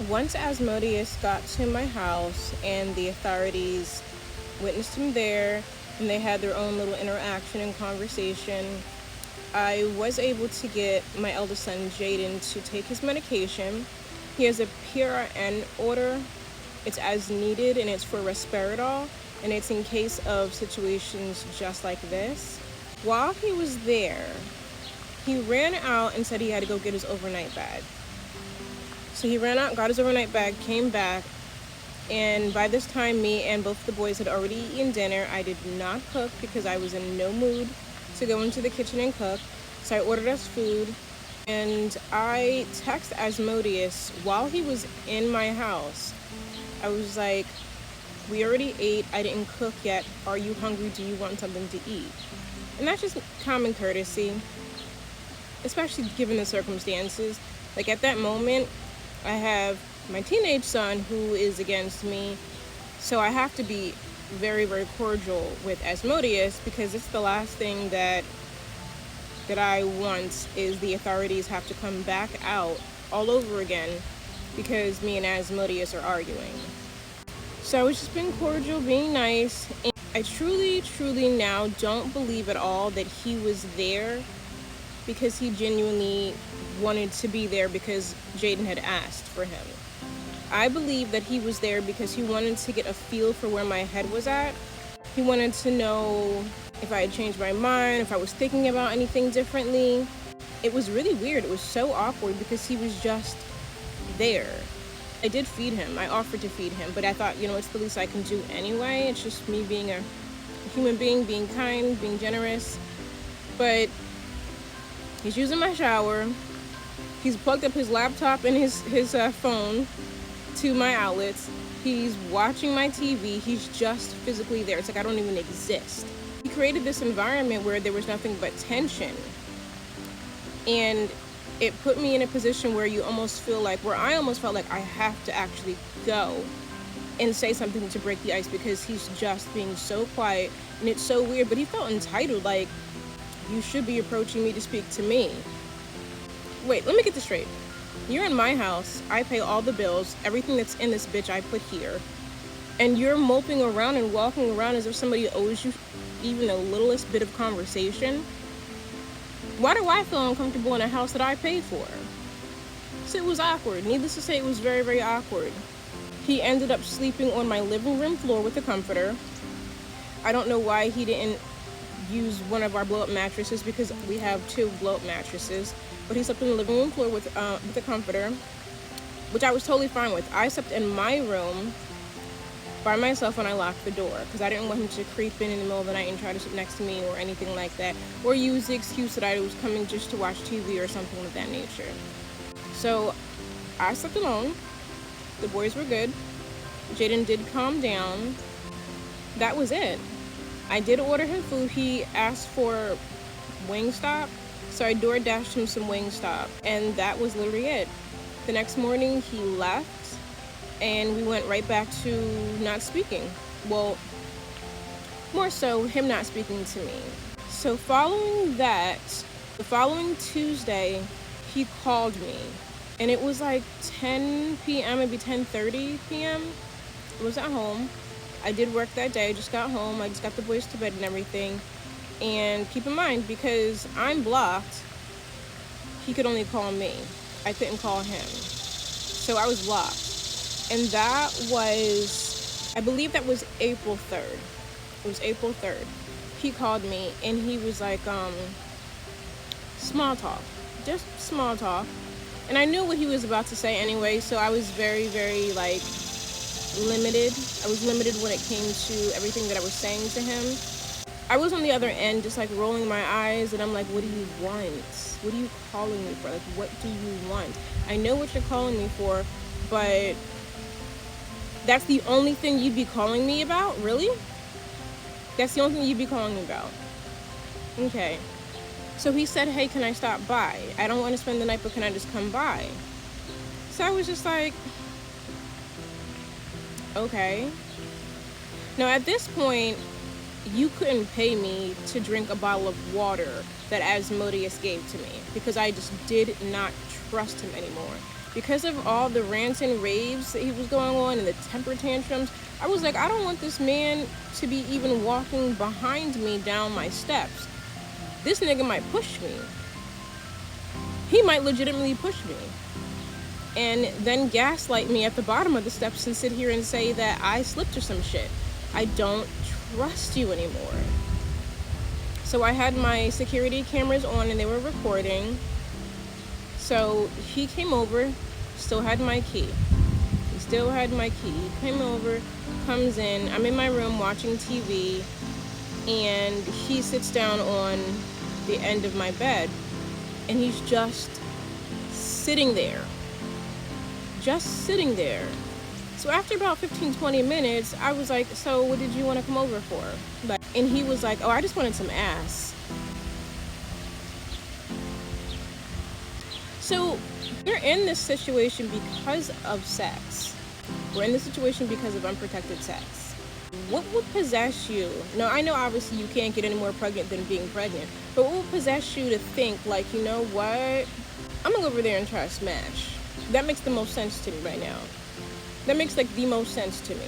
Once Asmodeus got to my house and the authorities witnessed him there and they had their own little interaction and conversation, I was able to get my eldest son Jaden to take his medication. He has a PRN order. It's as needed and it's for Risperidol, and it's in case of situations just like this. While he was there, he ran out and said he had to go get his overnight bag. So he ran out, got his overnight bag, came back, and by this time me and both the boys had already eaten dinner. I did not cook because I was in no mood to go into the kitchen and cook. So I ordered us food, and I texted Asmodeus while he was in my house. I was like, we already ate, I didn't cook yet. Are you hungry? Do you want something to eat? And that's just common courtesy, especially given the circumstances. Like at that moment, I have my teenage son who is against me, so I have to be very, very cordial with Asmodeus because it's the last thing that I want is the authorities have to come back out all over again because me and Asmodeus are arguing. So I was just being cordial, being nice, and I truly, truly now don't believe at all that he was there because he genuinely wanted to be there because Jaden had asked for him. I believe that he was there because he wanted to get a feel for where my head was at. He wanted to know if I had changed my mind, if I was thinking about anything differently. It was really weird. It was so awkward because he was just there. I did feed him. I offered to feed him, but I thought, it's the least I can do anyway. It's just me being a human being, being kind, being generous. But he's using my shower. He's plugged up his laptop and his phone to my outlets. He's watching my TV. He's just physically there. It's like I don't even exist. He created this environment where there was nothing but tension. And it put me in a position where I almost felt like I have to actually go and say something to break the ice because he's just being so quiet. And it's so weird, but he felt entitled, like, you should be approaching me to speak to me. Wait, let me get this straight. You're in my house, I pay all the bills, everything that's in this bitch I put here, and you're moping around and walking around as if somebody owes you even the littlest bit of conversation. Why do I feel uncomfortable in a house that I paid for? So it was awkward. Needless to say, it was very, very awkward. He ended up sleeping on my living room floor with a comforter. I don't know why he didn't use one of our blow-up mattresses because we have 2 blow-up mattresses. But he slept on the living room floor with a comforter, which I was totally fine with. I slept in my room by myself when I locked the door because I didn't want him to creep in the middle of the night and try to sit next to me or anything like that, or use the excuse that I was coming just to watch TV or something of that nature. So I slept alone. The boys were good. Jaden did calm down. That was it. I did order him food. He asked for Wingstop, so I door dashed him some Wingstop, and that was literally it. The next morning he left, and we went right back to not speaking. Well, more so him not speaking to me. So following that, the following Tuesday, he called me, and it was like 10 p.m., maybe 10:30 p.m. I was at home. I did work that day. I just got home. I just got the boys to bed and everything. And keep in mind, because I'm blocked, he could only call me. I couldn't call him. So I was blocked. And that was, I believe that was April 3rd. It was April 3rd. He called me and he was like, small talk. Just small talk. And I knew what he was about to say anyway, so I was very, very, limited. I was limited when it came to everything that I was saying to him. I was on the other end just rolling my eyes, and I'm like, what do you want? What are you calling me for? What do you want? I know what you're calling me for, but that's the only thing you'd be calling me about? Really? That's the only thing you'd be calling me about? Okay. So he said, hey, can I stop by? I don't want to spend the night, but can I just come by? So I was just like, okay. Now at this point, you couldn't pay me to drink a bottle of water that Asmodeus gave to me because I just did not trust him anymore. because of all the rants and raves that he was going on and the temper tantrums, I was like, I don't want this man to be even walking behind me down my steps. This nigga might push me. He might legitimately push me. And then gaslight me at the bottom of the steps and sit here and say that I slipped or some shit. I don't trust you anymore. So I had my security cameras on and they were recording. So he came over, still had my key. He came over, comes in, I'm in my room watching TV, and he sits down on the end of my bed, and he's just sitting there. So after about 15-20 minutes, I was like, so what did you want to come over for? And he was like, oh, I just wanted some ass. So we're in this situation because of sex. We're in this situation because of unprotected sex. What would possess you? Now, I know obviously you can't get any more pregnant than being pregnant, but what would possess you to think, like, you know what? I'm gonna go over there and try to smash. That makes the most sense to me right now. That makes, like, the most sense to me.